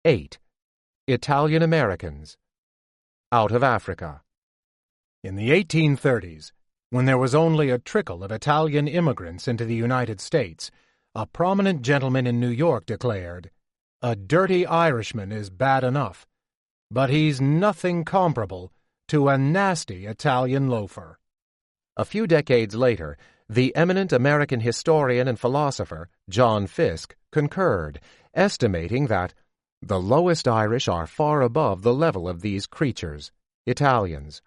8. Italian Americans. Out of Africa. In the 1830s, when there was only a trickle of Italian immigrants into the United States, a prominent gentleman in New York declared, "A dirty Irishman is bad enough, but he's nothing comparable to a nasty Italian loafer." A few decades later, the eminent American historian and philosopher John Fiske concurred, estimating that the lowest Irish are far above the level of these creatures, Italians.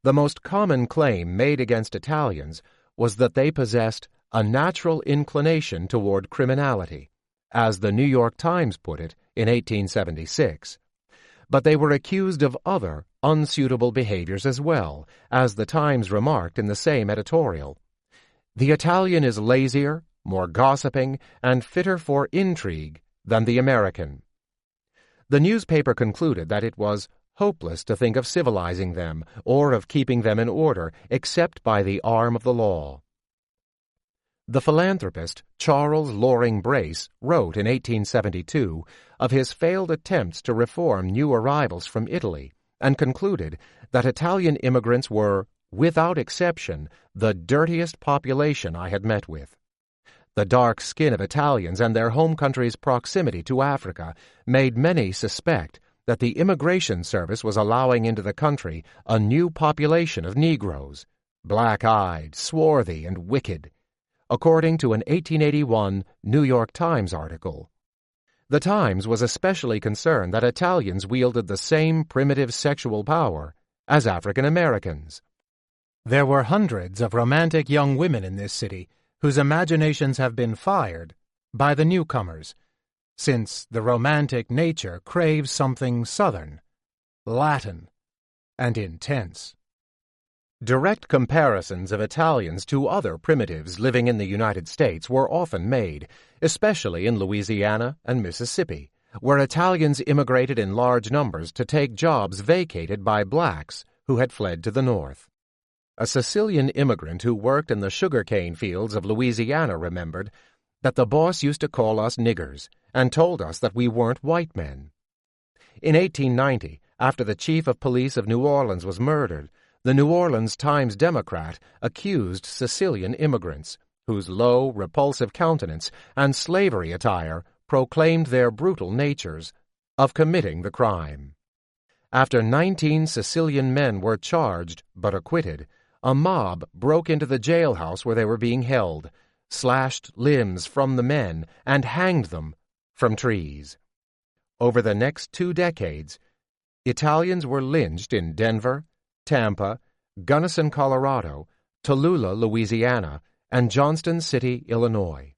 The most common claim made against Italians was that they possessed a natural inclination toward criminality, as the New York Times put it in 1876. But they were accused of other unsuitable behaviors as well, as the Times remarked in the same editorial. The Italian is lazier, more gossiping, and fitter for intrigue than the American. The newspaper concluded that it was hopeless to think of civilizing them or of keeping them in order except by the arm of the law. The philanthropist Charles Loring Brace wrote in 1872 of his failed attempts to reform new arrivals from Italy and concluded that Italian immigrants were, without exception, the dirtiest population I had met with. The dark skin of Italians and their home country's proximity to Africa made many suspect that the immigration service was allowing into the country a new population of Negroes, black-eyed, swarthy, and wicked, according to an 1881 New York Times article. The Times was especially concerned that Italians wielded the same primitive sexual power as African Americans. There were hundreds of romantic young women in this city whose imaginations have been fired by the newcomers, since the romantic nature craves something Southern, Latin, and intense. Direct comparisons of Italians to other primitives living in the United States were often made, especially in Louisiana and Mississippi, where Italians immigrated in large numbers to take jobs vacated by blacks who had fled to the north. A Sicilian immigrant who worked in the sugarcane fields of Louisiana remembered that the boss used to call us niggers and told us that we weren't white men. In 1890, after the chief of police of New Orleans was murdered, the New Orleans Times-Democrat accused Sicilian immigrants, whose low, repulsive countenance and slavery attire proclaimed their brutal natures, of committing the crime. After 19 Sicilian men were charged but acquitted, a mob broke into the jailhouse where they were being held, slashed limbs from the men, and hanged them from trees. Over the next 2 decades, Italians were lynched in Denver, Tampa, Gunnison, Colorado, Tallulah, Louisiana, and Johnston City, Illinois.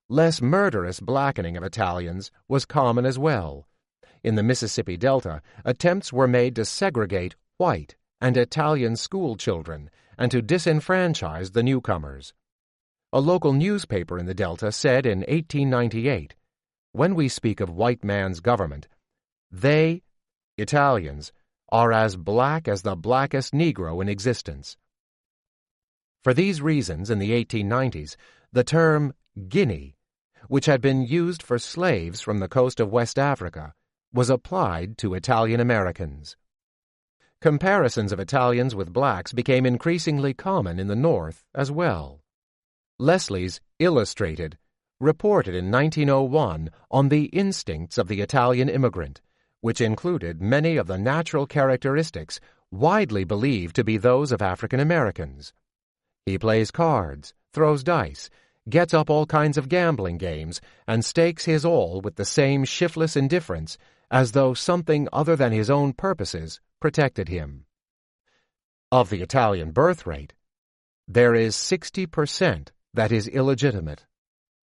Less murderous blackening of Italians was common as well. In the Mississippi Delta, attempts were made to segregate white and Italian school children and to disenfranchise the newcomers. A local newspaper in the Delta said in 1898, "When we speak of white man's government, they, Italians, are as black as the blackest Negro in existence." For these reasons, in the 1890s, the term Guinea, which had been used for slaves from the coast of West Africa, was applied to Italian Americans. Comparisons of Italians with blacks became increasingly common in the North as well. Leslie's Illustrated reported in 1901 on the instincts of the Italian immigrant, which included many of the natural characteristics widely believed to be those of African Americans. He plays cards, throws dice, gets up all kinds of gambling games, and stakes his all with the same shiftless indifference as though something other than his own purposes protected him. Of the Italian birth rate, there is 60% that is illegitimate.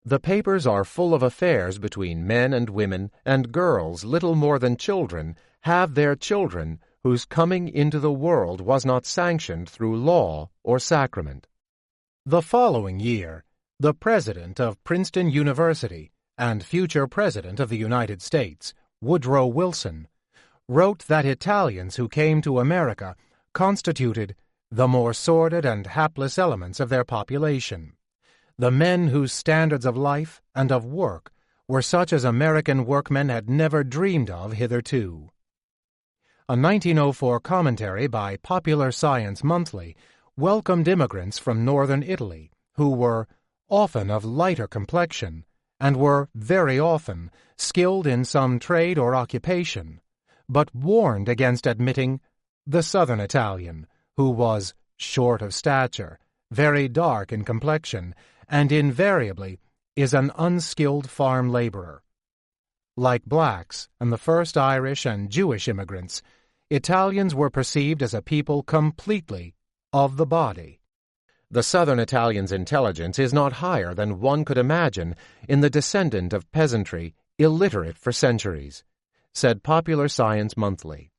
The papers are full of affairs between men and women, and girls, little more than children, have their children whose coming into the world was not sanctioned through law or sacrament. The following year, the president of Princeton University and future president of the United States, Woodrow Wilson, wrote that Italians who came to America constituted the more sordid and hapless elements of their population, the men whose standards of life and of work were such as American workmen had never dreamed of hitherto. A 1904 commentary by Popular Science Monthly welcomed immigrants from northern Italy, who were often of lighter complexion, and were very often skilled in some trade or occupation, but warned against admitting the southern Italian, who was short of stature, very dark in complexion, and invariably is an unskilled farm laborer. Like blacks and the first Irish and Jewish immigrants, Italians were perceived as a people completely of the body. The southern Italian's intelligence is not higher than one could imagine in the descendant of peasantry, illiterate for centuries, said Popular Science Monthly.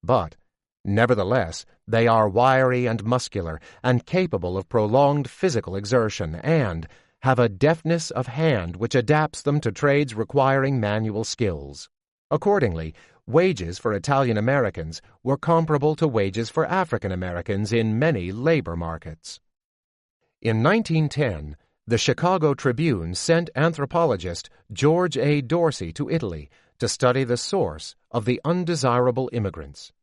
But, nevertheless, they are wiry and muscular and capable of prolonged physical exertion and have a deftness of hand which adapts them to trades requiring manual skills. Accordingly, wages for Italian Americans were comparable to wages for African Americans in many labor markets. In 1910, the Chicago Tribune sent anthropologist George A. Dorsey to Italy to study the source of the undesirable immigrants.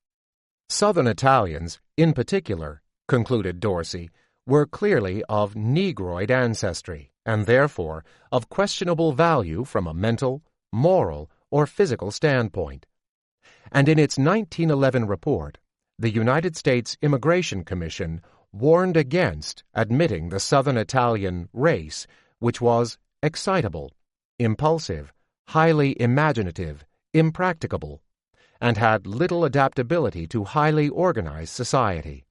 Southern Italians, in particular, concluded Dorsey, were clearly of Negroid ancestry, and therefore of questionable value from a mental, moral, or physical standpoint. And in its 1911 report, the United States Immigration Commission warned against admitting the Southern Italian race, which was excitable, impulsive, highly imaginative, impracticable, and had little adaptability to highly organized society.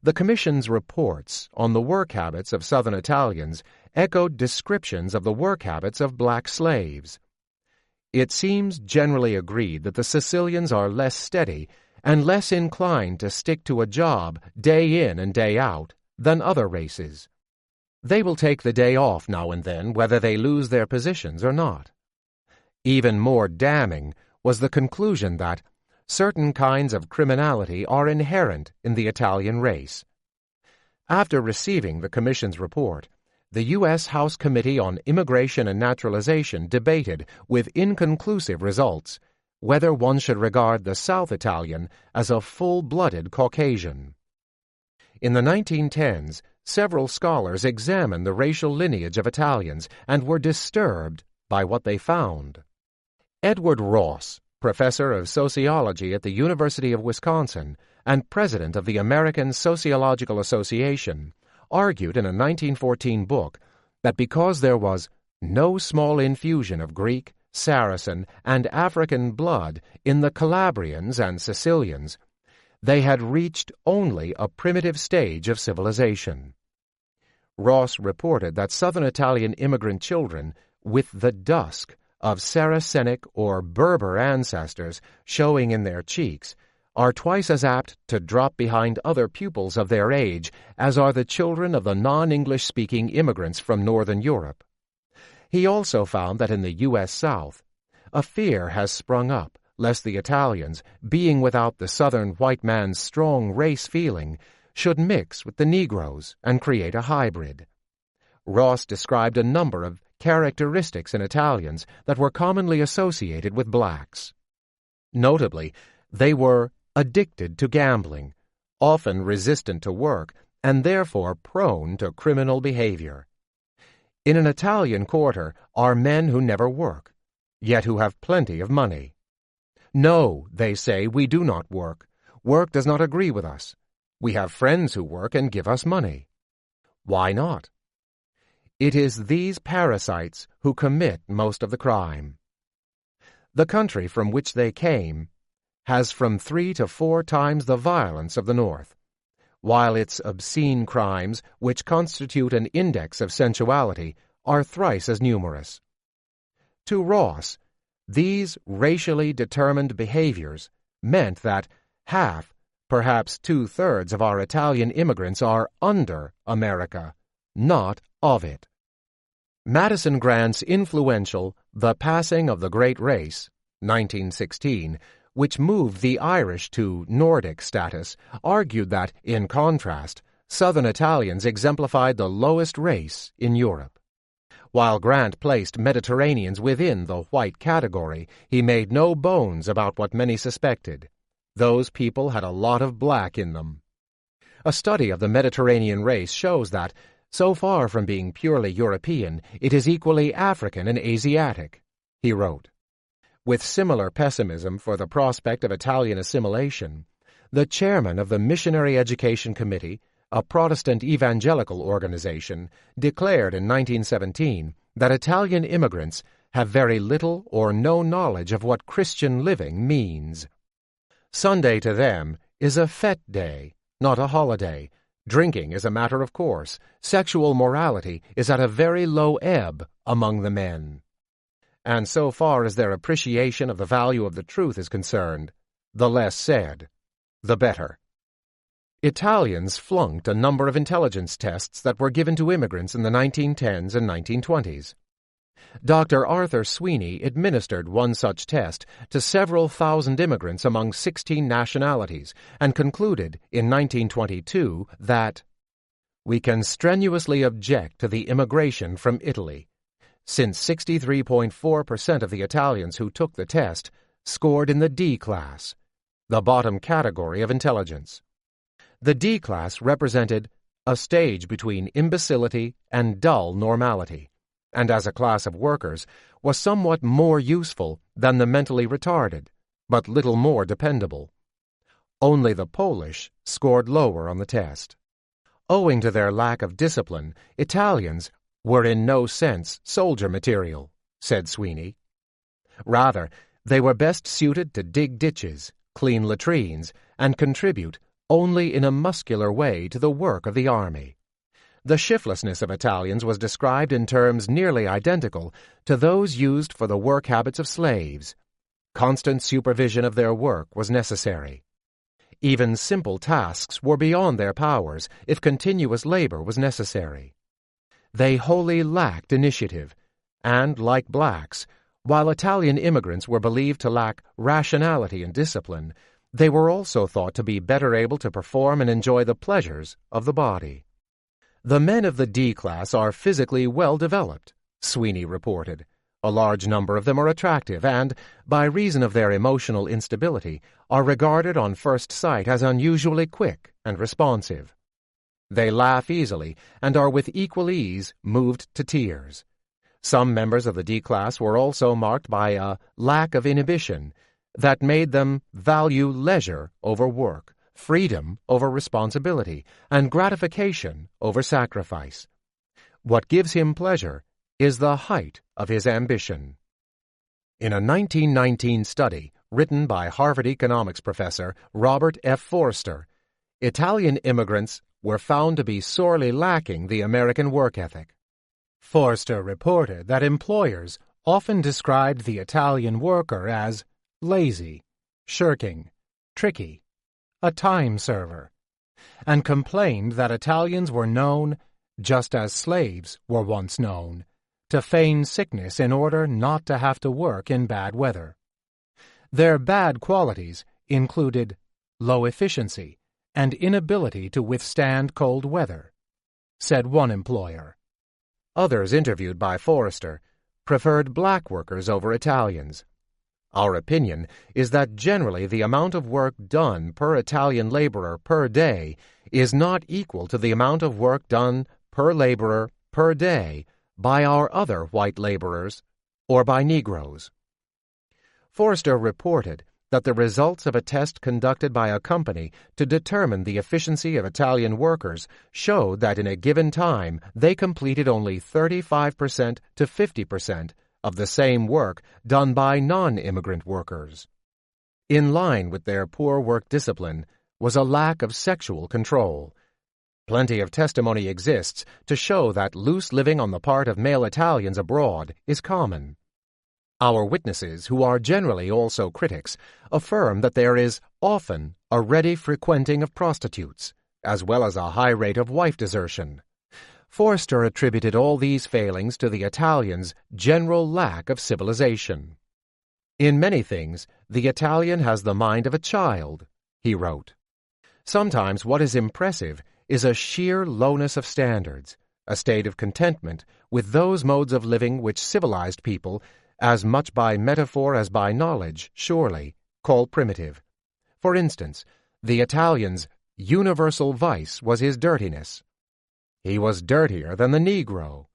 The Commission's reports on the work habits of Southern Italians echoed descriptions of the work habits of black slaves. It seems generally agreed that the Sicilians are less steady and less inclined to stick to a job day in and day out than other races. They will take the day off now and then whether they lose their positions or not. Even more damning was the conclusion that certain kinds of criminality are inherent in the Italian race. After receiving the Commission's report, the U.S. House Committee on Immigration and Naturalization debated, with inconclusive results, whether one should regard the South Italian as a full-blooded Caucasian. In the 1910s, several scholars examined the racial lineage of Italians and were disturbed by what they found. Edward Ross, professor of sociology at the University of Wisconsin and president of the American Sociological Association, argued in a 1914 book that because there was no small infusion of Greek, Saracen, and African blood in the Calabrians and Sicilians, they had reached only a primitive stage of civilization. Ross reported that Southern Italian immigrant children with the dusk of Saracenic or Berber ancestors showing in their cheeks are twice as apt to drop behind other pupils of their age as are the children of the non-English-speaking immigrants from Northern Europe. He also found that in the U.S. South, a fear has sprung up lest the Italians, being without the Southern white man's strong race feeling, should mix with the Negroes and create a hybrid. Ross described a number of characteristics in Italians that were commonly associated with blacks. Notably, they were addicted to gambling, often resistant to work, and therefore prone to criminal behavior. In an Italian quarter are men who never work, yet who have plenty of money. No, they say, we do not work. Work does not agree with us. We have friends who work and give us money. Why not? It is these parasites who commit most of the crime. The country from which they came has from 3 to 4 times the violence of the North, while its obscene crimes, which constitute an index of sensuality, are thrice as numerous. To Ross, these racially determined behaviors meant that half, perhaps 2/3 of our Italian immigrants are under America, not of it. Madison Grant's influential The Passing of the Great Race, 1916, which moved the Irish to Nordic status, argued that, in contrast, Southern Italians exemplified the lowest race in Europe. While Grant placed Mediterraneans within the white category, he made no bones about what many suspected. Those people had a lot of black in them. A study of the Mediterranean race shows that, so far from being purely European, it is equally African and Asiatic, he wrote. With similar pessimism for the prospect of Italian assimilation, the chairman of the Missionary Education Committee, a Protestant evangelical organization, declared in 1917 that Italian immigrants have very little or no knowledge of what Christian living means. Sunday to them is a fete day, not a holiday. Drinking is a matter of course. Sexual morality is at a very low ebb among the men. And so far as their appreciation of the value of the truth is concerned, the less said, the better. Italians flunked a number of intelligence tests that were given to immigrants in the 1910s and 1920s. Dr. Arthur Sweeney administered one such test to several thousand immigrants among 16 nationalities and concluded in 1922 that we can strenuously object to the immigration from Italy, since 63.4% of the Italians who took the test scored in the D class, the bottom category of intelligence. The D class represented a stage between imbecility and dull normality, and as a class of workers was somewhat more useful than the mentally retarded, but little more dependable. Only the Polish scored lower on the test. Owing to their lack of discipline, Italians were in no sense soldier material, said Sweeney. Rather, they were best suited to dig ditches, clean latrines, and contribute only in a muscular way to the work of the army. The shiftlessness of Italians was described in terms nearly identical to those used for the work habits of slaves. Constant supervision of their work was necessary. Even simple tasks were beyond their powers if continuous labor was necessary. They wholly lacked initiative, and, like blacks, while Italian immigrants were believed to lack rationality and discipline, they were also thought to be better able to perform and enjoy the pleasures of the body. The men of the D class are physically well developed, Sweeney reported. A large number of them are attractive and, by reason of their emotional instability, are regarded on first sight as unusually quick and responsive. They laugh easily and are with equal ease moved to tears. Some members of the D class were also marked by a lack of inhibition that made them value leisure over work, freedom over responsibility, and gratification over sacrifice. What gives him pleasure is the height of his ambition. In a 1919 study written by Harvard economics professor Robert F. Forster, Italian immigrants were found to be sorely lacking the American work ethic. Forster reported that employers often described the Italian worker as lazy, shirking, tricky, a time server, and complained that Italians were known, just as slaves were once known, to feign sickness in order not to have to work in bad weather. Their bad qualities included low efficiency and inability to withstand cold weather, said one employer. Others interviewed by Forrester preferred black workers over Italians. Our opinion is that generally the amount of work done per Italian laborer per day is not equal to the amount of work done per laborer per day by our other white laborers or by Negroes. Forrester reported that the results of a test conducted by a company to determine the efficiency of Italian workers showed that in a given time they completed only 35% to 50% of the same work done by non-immigrant workers. In line with their poor work discipline was a lack of sexual control. Plenty of testimony exists to show that loose living on the part of male Italians abroad is common. Our witnesses, who are generally also critics, affirm that there is often a ready frequenting of prostitutes, as well as a high rate of wife desertion. Forster attributed all these failings to the Italians' general lack of civilization. In many things, the Italian has the mind of a child, he wrote. Sometimes what is impressive is a sheer lowness of standards, a state of contentment with those modes of living which civilized people, as much by metaphor as by knowledge, surely, call primitive. For instance, the Italian's universal vice was his dirtiness. He was dirtier than the Negro.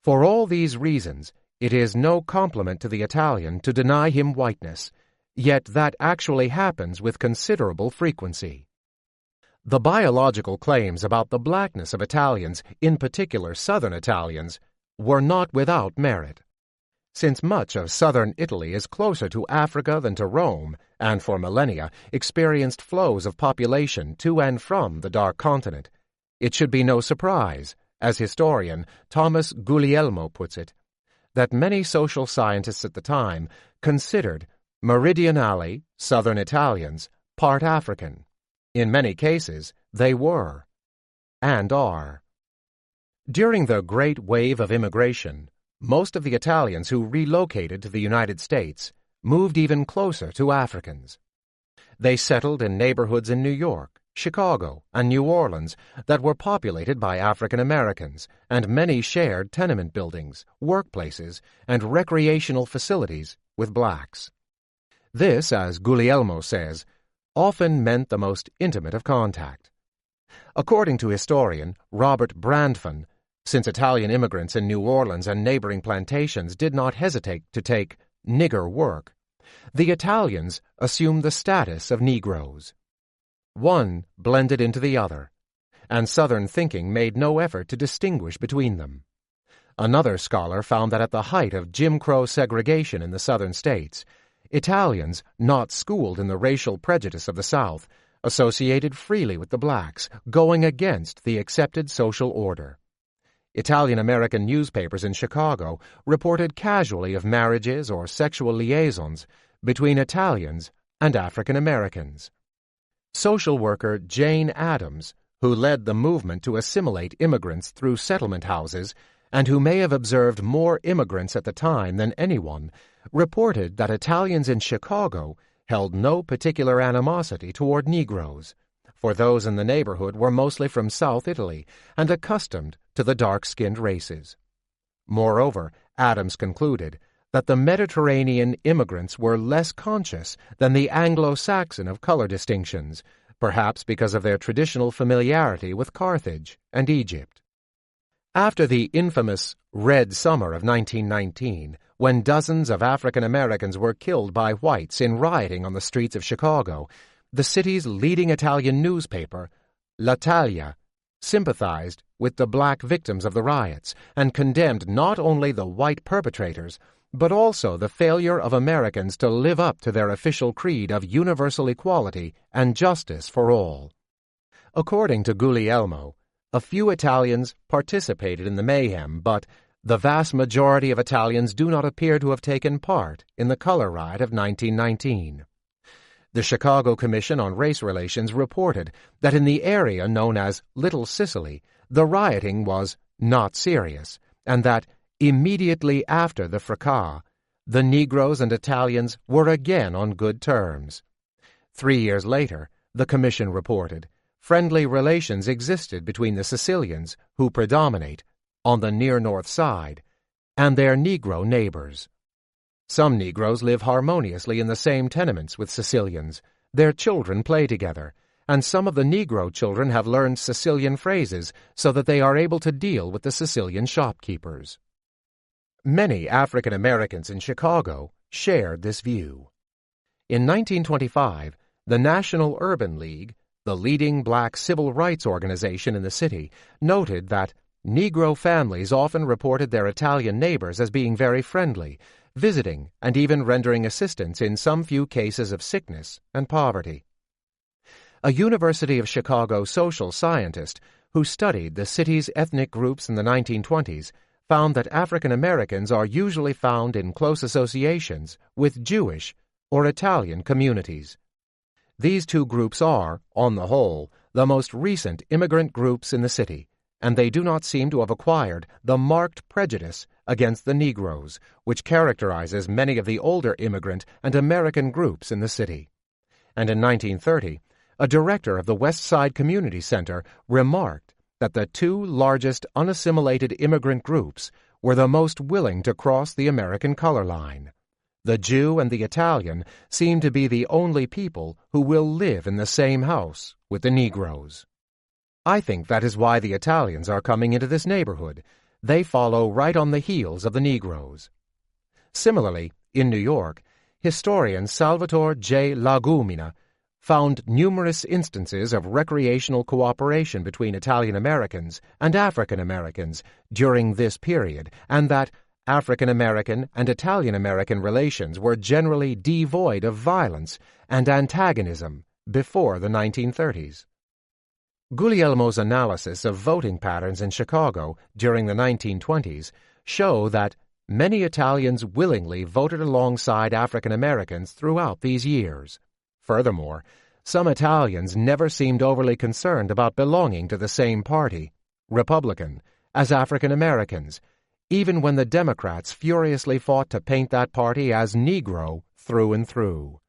For all these reasons, it is no compliment to the Italian to deny him whiteness, yet that actually happens with considerable frequency. The biological claims about the blackness of Italians, in particular Southern Italians, were not without merit. Since much of southern Italy is closer to Africa than to Rome, and for millennia experienced flows of population to and from the Dark Continent, it should be no surprise, as historian Thomas Guglielmo puts it, that many social scientists at the time considered meridionally Southern Italians part African. In many cases, they were, and are. During the great wave of immigration, most of the Italians who relocated to the United States moved even closer to Africans. They settled in neighborhoods in New York, Chicago, and New Orleans that were populated by African Americans, and many shared tenement buildings, workplaces, and recreational facilities with blacks. This, as Guglielmo says, often meant the most intimate of contact. According to historian Robert Brandfan, since Italian immigrants in New Orleans and neighboring plantations did not hesitate to take nigger work, the Italians assumed the status of Negroes. One blended into the other, and Southern thinking made no effort to distinguish between them. Another scholar found that at the height of Jim Crow segregation in the Southern states, Italians, not schooled in the racial prejudice of the South, associated freely with the blacks, going against the accepted social order. Italian-American newspapers in Chicago reported casually of marriages or sexual liaisons between Italians and African Americans. Social worker Jane Addams, who led the movement to assimilate immigrants through settlement houses and who may have observed more immigrants at the time than anyone, reported that Italians in Chicago held no particular animosity toward Negroes, for those in the neighborhood were mostly from South Italy and accustomed to the dark-skinned races. Moreover, Adams concluded that the Mediterranean immigrants were less conscious than the Anglo-Saxon of color distinctions, perhaps because of their traditional familiarity with Carthage and Egypt. After the infamous Red Summer of 1919, when dozens of African Americans were killed by whites in rioting on the streets of Chicago, the city's leading Italian newspaper, L'Italia, sympathized with the black victims of the riots and condemned not only the white perpetrators, but also the failure of Americans to live up to their official creed of universal equality and justice for all. According to Guglielmo, a few Italians participated in the mayhem, but the vast majority of Italians do not appear to have taken part in the color riot of 1919. The Chicago Commission on Race Relations reported that in the area known as Little Sicily, the rioting was not serious, and that immediately after the fracas, the Negroes and Italians were again on good terms. 3 years later, the Commission reported, friendly relations existed between the Sicilians, who predominate, on the near North Side, and their Negro neighbors. Some Negroes live harmoniously in the same tenements with Sicilians. Their children play together, and some of the Negro children have learned Sicilian phrases so that they are able to deal with the Sicilian shopkeepers. Many African Americans in Chicago shared this view. In 1925, the National Urban League, the leading black civil rights organization in the city, noted that Negro families often reported their Italian neighbors as being very friendly, visiting and even rendering assistance in some few cases of sickness and poverty. A University of Chicago social scientist who studied the city's ethnic groups in the 1920s found that African Americans are usually found in close associations with Jewish or Italian communities. These two groups are, on the whole, the most recent immigrant groups in the city, and they do not seem to have acquired the marked prejudice against the Negroes, which characterizes many of the older immigrant and American groups in the city. And in 1930, a director of the West Side Community Center remarked that the two largest unassimilated immigrant groups were the most willing to cross the American color line. The Jew and the Italian seem to be the only people who will live in the same house with the Negroes. I think that is why the Italians are coming into this neighborhood. They follow right on the heels of the Negroes. Similarly, in New York, historian Salvatore J. Lagumina found numerous instances of recreational cooperation between Italian Americans and African Americans during this period, and that African American and Italian American relations were generally devoid of violence and antagonism before the 1930s. Guglielmo's analysis of voting patterns in Chicago during the 1920s show that many Italians willingly voted alongside African Americans throughout these years. Furthermore, some Italians never seemed overly concerned about belonging to the same party, Republican, as African Americans, even when the Democrats furiously fought to paint that party as Negro through and through.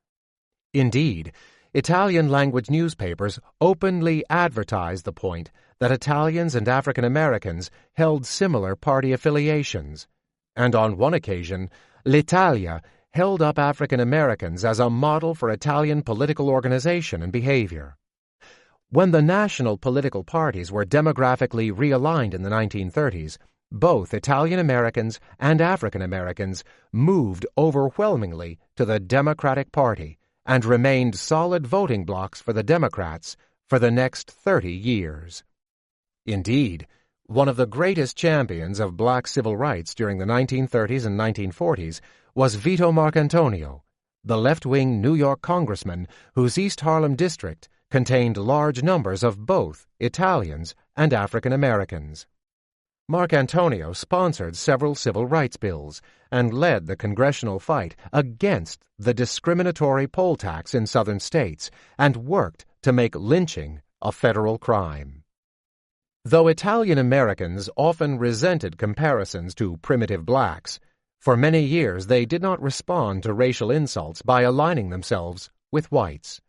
Indeed, Italian-language newspapers openly advertised the point that Italians and African Americans held similar party affiliations, and on one occasion, L'Italia held up African Americans as a model for Italian political organization and behavior. When the national political parties were demographically realigned in the 1930s, both Italian Americans and African Americans moved overwhelmingly to the Democratic Party and remained solid voting blocs for the Democrats for the next 30 years. Indeed, one of the greatest champions of black civil rights during the 1930s and 1940s was Vito Marcantonio, the left-wing New York congressman whose East Harlem district contained large numbers of both Italians and African Americans. Marcantonio sponsored several civil rights bills and led the congressional fight against the discriminatory poll tax in southern states and worked to make lynching a federal crime. Though Italian Americans often resented comparisons to primitive blacks, for many years they did not respond to racial insults by aligning themselves with whites.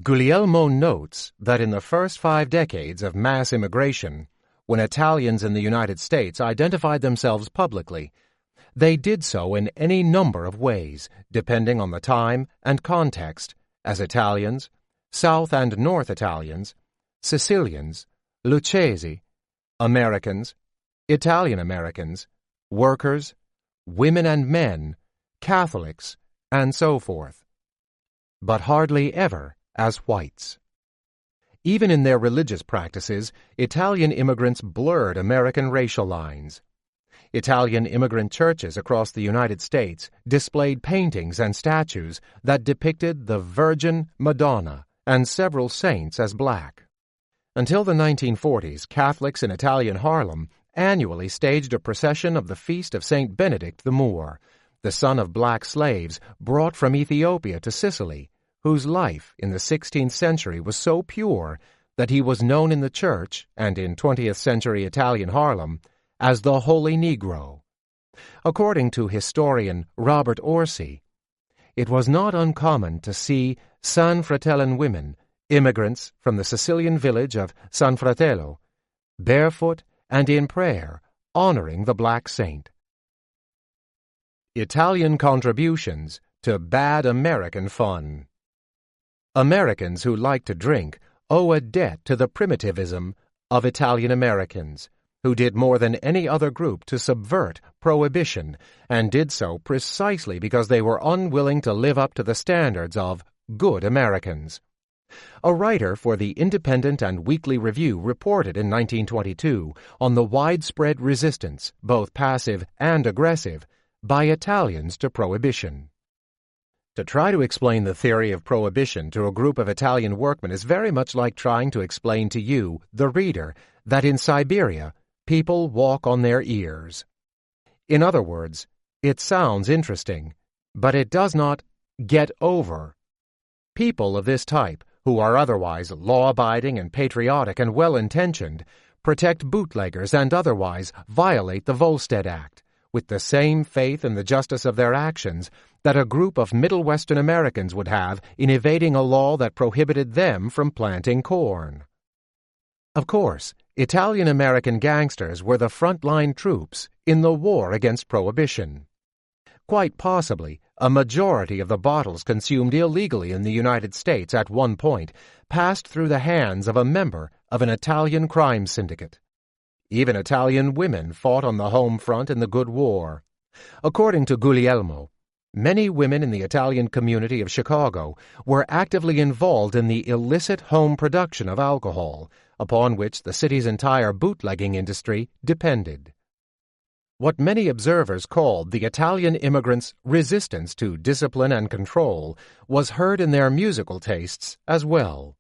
Guglielmo notes that in the first 5 decades of mass immigration, when Italians in the United States identified themselves publicly, they did so in any number of ways, depending on the time and context, as Italians, South and North Italians, Sicilians, Lucchesi, Americans, Italian Americans, workers, women and men, Catholics, and so forth, but hardly ever as whites. Even in their religious practices, Italian immigrants blurred American racial lines. Italian immigrant churches across the United States displayed paintings and statues that depicted the Virgin, Madonna, and several saints as black. Until the 1940s, Catholics in Italian Harlem annually staged a procession of the feast of St. Benedict the Moor, the son of black slaves brought from Ethiopia to Sicily, whose life in the 16th century was so pure that he was known in the church and in 20th century Italian Harlem as the Holy Negro. According to historian Robert Orsi, it was not uncommon to see San Fratellan women, immigrants from the Sicilian village of San Fratello, barefoot and in prayer, honoring the black saint. Italian contributions to bad American fun. Americans who like to drink owe a debt to the primitivism of Italian Americans, who did more than any other group to subvert prohibition, and did so precisely because they were unwilling to live up to the standards of good Americans. A writer for the Independent and Weekly Review reported in 1922 on the widespread resistance, both passive and aggressive, by Italians to prohibition. To try to explain the theory of prohibition to a group of Italian workmen is very much like trying to explain to you, the reader, that in Siberia people walk on their ears. In other words, it sounds interesting, but it does not get over. People of this type, who are otherwise law-abiding and patriotic and well-intentioned, protect bootleggers and otherwise violate the Volstead Act, with the same faith in the justice of their actions that a group of Middle Western Americans would have in evading a law that prohibited them from planting corn. Of course, Italian-American gangsters were the frontline troops in the war against Prohibition. Quite possibly, a majority of the bottles consumed illegally in the United States at one point passed through the hands of a member of an Italian crime syndicate. Even Italian women fought on the home front in the Good War. According to Guglielmo, many women in the Italian community of Chicago were actively involved in the illicit home production of alcohol, upon which the city's entire bootlegging industry depended. What many observers called the Italian immigrants' resistance to discipline and control was heard in their musical tastes as well.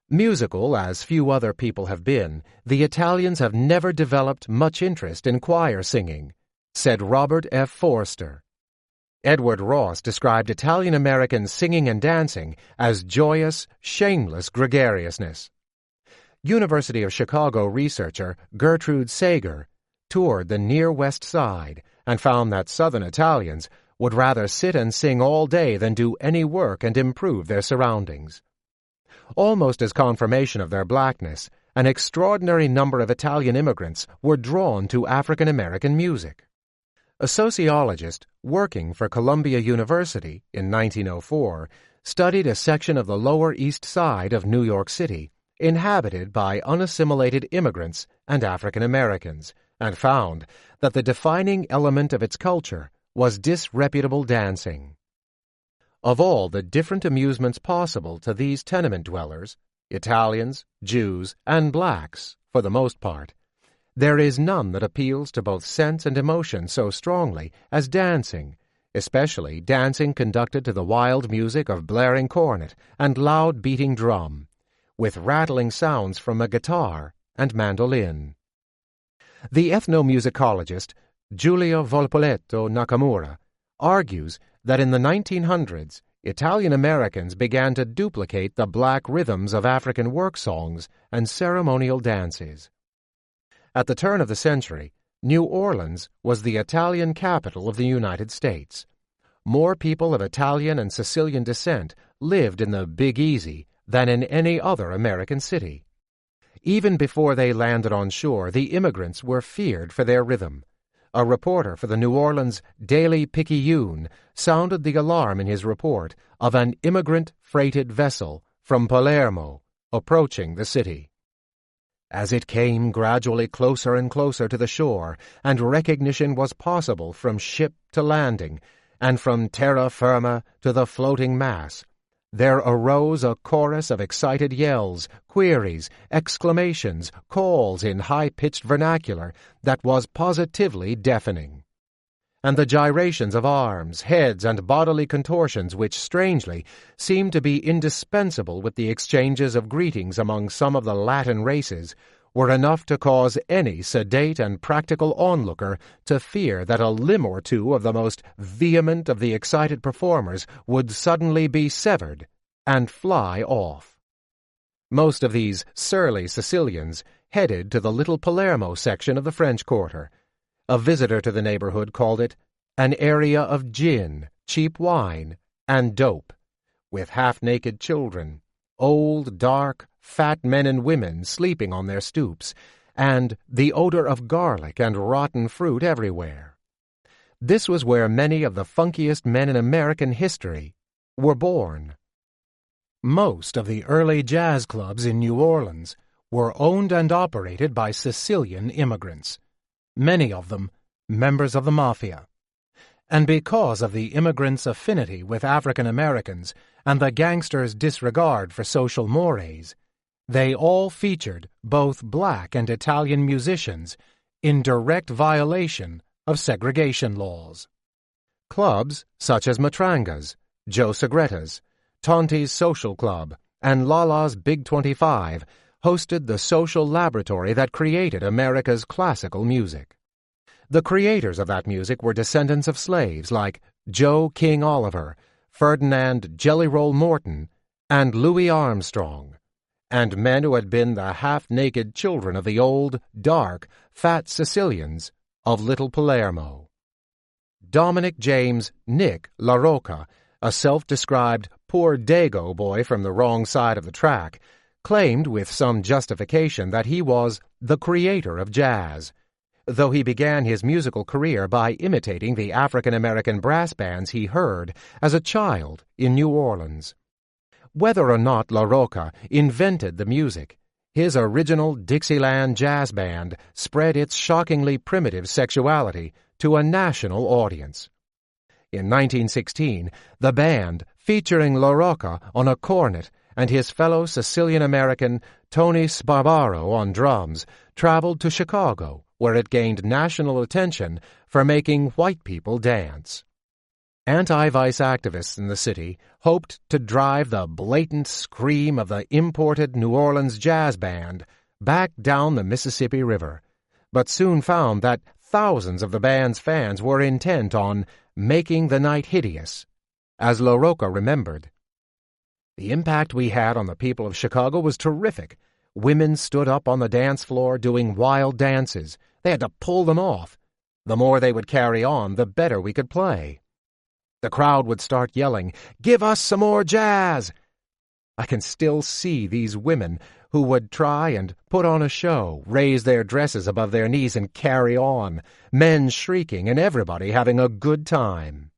Musical as few other people have been, the Italians have never developed much interest in choir singing, said Robert F. Forster. Edward Ross described Italian-American singing and dancing as joyous, shameless gregariousness. University of Chicago researcher Gertrude Sager toured the near West Side and found that Southern Italians would rather sit and sing all day than do any work and improve their surroundings. Almost as confirmation of their blackness, an extraordinary number of Italian immigrants were drawn to African-American music. A sociologist working for Columbia University in 1904 studied a section of the Lower East Side of New York City inhabited by unassimilated immigrants and African Americans, and found that the defining element of its culture was disreputable dancing. Of all the different amusements possible to these tenement dwellers, Italians, Jews, and blacks, for the most part, there is none that appeals to both sense and emotion so strongly as dancing, especially dancing conducted to the wild music of blaring cornet and loud beating drum, with rattling sounds from a guitar and mandolin. The ethnomusicologist Giulio Volpoletto Nakamura argues that in the 1900s, Italian-Americans began to duplicate the black rhythms of African work songs and ceremonial dances. At the turn of the century, New Orleans was the Italian capital of the United States. More people of Italian and Sicilian descent lived in the Big Easy than in any other American city. Even before they landed on shore, the immigrants were feared for their rhythm. A reporter for the New Orleans Daily Picayune sounded the alarm in his report of an immigrant-freighted vessel from Palermo approaching the city. As it came gradually closer and closer to the shore, and recognition was possible from ship to landing, and from terra firma to the floating mass, there arose a chorus of excited yells, queries, exclamations, calls in high-pitched vernacular that was positively deafening. And the gyrations of arms, heads, and bodily contortions which, strangely, seemed to be indispensable with the exchanges of greetings among some of the Latin races, were enough to cause any sedate and practical onlooker to fear that a limb or two of the most vehement of the excited performers would suddenly be severed and fly off. Most of these surly Sicilians headed to the little Palermo section of the French Quarter. A visitor to the neighborhood called it an area of gin, cheap wine, and dope, with half-naked children, old, dark, fat men and women sleeping on their stoops, and the odor of garlic and rotten fruit everywhere. This was where many of the funkiest men in American history were born. Most of the early jazz clubs in New Orleans were owned and operated by Sicilian immigrants, many of them members of the Mafia. And because of the immigrants' affinity with African Americans and the gangsters' disregard for social mores, they all featured both black and Italian musicians in direct violation of segregation laws. Clubs such as Matranga's, Joe Segretta's, Tonti's Social Club, and Lala's Big 25 hosted the social laboratory that created America's classical music. The creators of that music were descendants of slaves like Joe King Oliver, Ferdinand Jelly Roll Morton, and Louis Armstrong, and men who had been the half-naked children of the old, dark, fat Sicilians of Little Palermo. Dominic James Nick LaRocca, a self-described poor Dago boy from the wrong side of the track, claimed with some justification that he was the creator of jazz, though he began his musical career by imitating the African-American brass bands he heard as a child in New Orleans. Whether or not La Rocca invented the music, his original Dixieland jazz band spread its shockingly primitive sexuality to a national audience. In 1916, the band, featuring La Rocca on a cornet and his fellow Sicilian-American Tony Sbarbaro on drums, traveled to Chicago, where it gained national attention for making white people dance. Anti-vice activists in the city hoped to drive the blatant scream of the imported New Orleans jazz band back down the Mississippi River, but soon found that thousands of the band's fans were intent on making the night hideous. As La Rocca remembered, "The impact we had on the people of Chicago was terrific. Women stood up on the dance floor doing wild dances. They had to pull them off. The more they would carry on, the better we could play. The crowd would start yelling, 'Give us some more jazz!' I can still see these women who would try and put on a show, raise their dresses above their knees and carry on, men shrieking and everybody having a good time."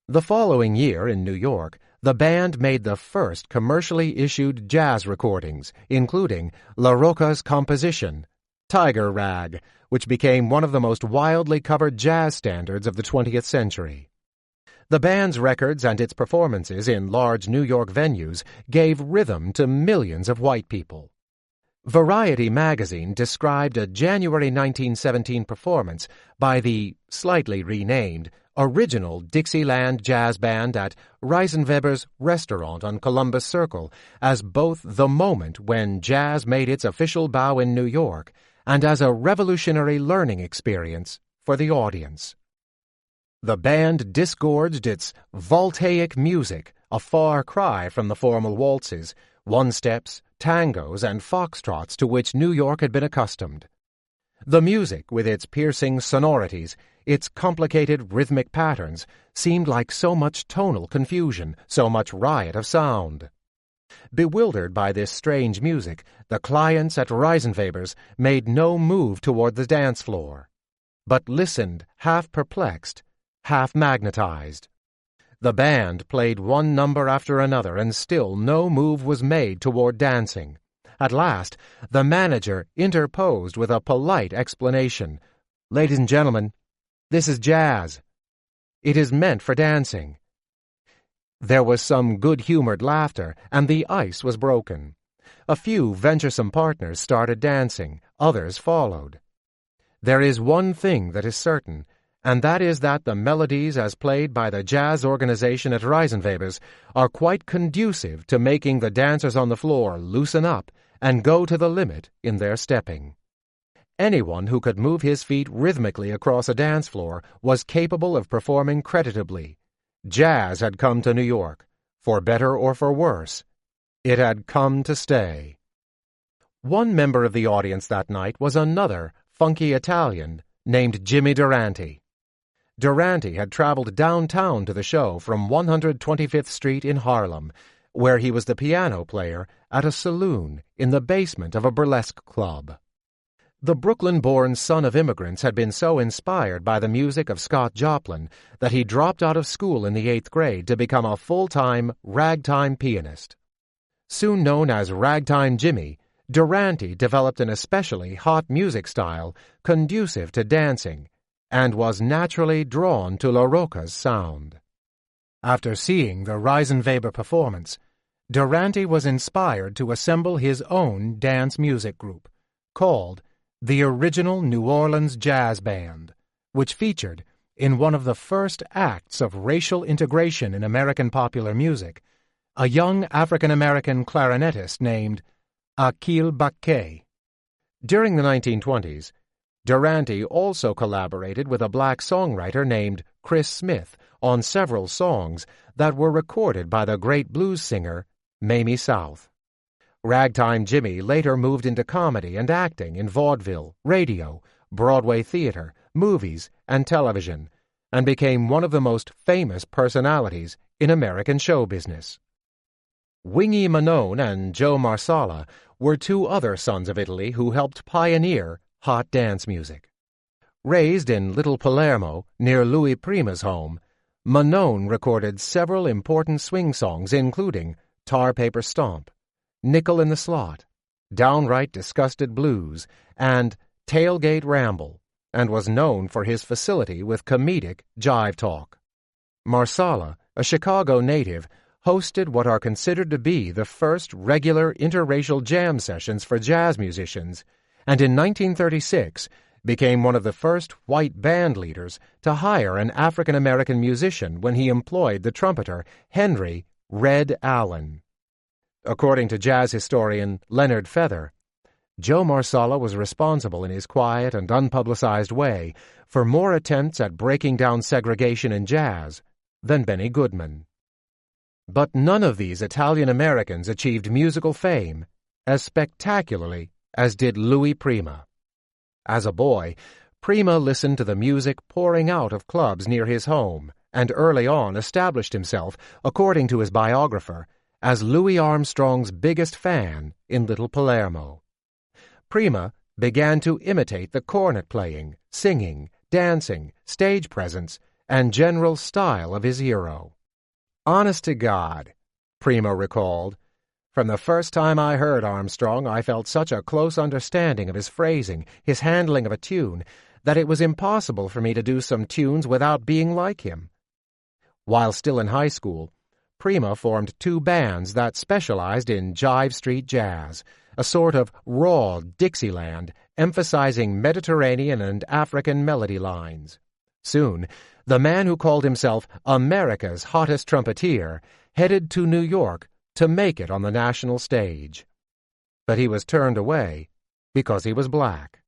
The following year in New York, the band made the first commercially issued jazz recordings, including La Rocca's composition, Tiger Rag, which became one of the most wildly covered jazz standards of the 20th century. The band's records and its performances in large New York venues gave rhythm to millions of white people. Variety magazine described a January 1917 performance by the, slightly renamed, original Dixieland Jazz Band at Reisenweber's restaurant on Columbus Circle as both the moment when jazz made its official bow in New York and as a revolutionary learning experience for the audience. The band disgorged its voltaic music, a far cry from the formal waltzes, one-steps, tangos, and foxtrots to which New York had been accustomed. The music, with its piercing sonorities, its complicated rhythmic patterns, seemed like so much tonal confusion, so much riot of sound. Bewildered by this strange music, the clients at Reisenweber's made no move toward the dance floor, but listened half perplexed, half magnetized. The band played one number after another, and still no move was made toward dancing. At last, the manager interposed with a polite explanation. "Ladies and gentlemen, this is jazz. It is meant for dancing." There was some good-humored laughter, and the ice was broken. A few venturesome partners started dancing. Others followed. There is one thing that is certain, and that is that the melodies as played by the jazz organization at Reisenweber's are quite conducive to making the dancers on the floor loosen up and go to the limit in their stepping. Anyone who could move his feet rhythmically across a dance floor was capable of performing creditably. Jazz had come to New York, for better or for worse. It had come to stay. One member of the audience that night was another funky Italian named Jimmy Durante. Durante had traveled downtown to the show from 125th Street in Harlem, where he was the piano player at a saloon in the basement of a burlesque club. The Brooklyn-born son of immigrants had been so inspired by the music of Scott Joplin that he dropped out of school in the 8th grade to become a full-time ragtime pianist. Soon known as Ragtime Jimmy, Durante developed an especially hot music style conducive to dancing and was naturally drawn to La Rocca's sound. After seeing the Reisenweber performance, Durante was inspired to assemble his own dance music group, called the Original New Orleans Jazz Band, which featured, in one of the first acts of racial integration in American popular music, a young African-American clarinetist named Achille Baquet. During the 1920s, Durante also collaborated with a black songwriter named Chris Smith on several songs that were recorded by the great blues singer Mamie South. Ragtime Jimmy later moved into comedy and acting in vaudeville, radio, Broadway theater, movies, and television, and became one of the most famous personalities in American show business. Wingy Manone and Joe Marsala were two other sons of Italy who helped pioneer hot dance music. Raised in Little Palermo, near Louis Prima's home, Manone recorded several important swing songs including Tar Paper Stomp, Nickel in the Slot, Downright Disgusted Blues, and Tailgate Ramble, and was known for his facility with comedic jive talk. Marsala, a Chicago native, hosted what are considered to be the first regular interracial jam sessions for jazz musicians, and in 1936 became one of the first white band leaders to hire an African-American musician when he employed the trumpeter Henry Red Allen. According to jazz historian Leonard Feather, Joe Marsala was responsible in his quiet and unpublicized way for more attempts at breaking down segregation in jazz than Benny Goodman. But none of these Italian-Americans achieved musical fame as spectacularly as did Louis Prima. As a boy, Prima listened to the music pouring out of clubs near his home and early on established himself, according to his biographer, as Louis Armstrong's biggest fan in Little Palermo. Prima began to imitate the cornet playing, singing, dancing, stage presence, and general style of his hero. "Honest to God," Prima recalled, "from the first time I heard Armstrong, I felt such a close understanding of his phrasing, his handling of a tune, that it was impossible for me to do some tunes without being like him." While still in high school, Prima formed two bands that specialized in jive street jazz, a sort of raw Dixieland emphasizing Mediterranean and African melody lines. Soon, the man who called himself America's hottest trumpeter headed to New York to make it on the national stage. But he was turned away because he was black.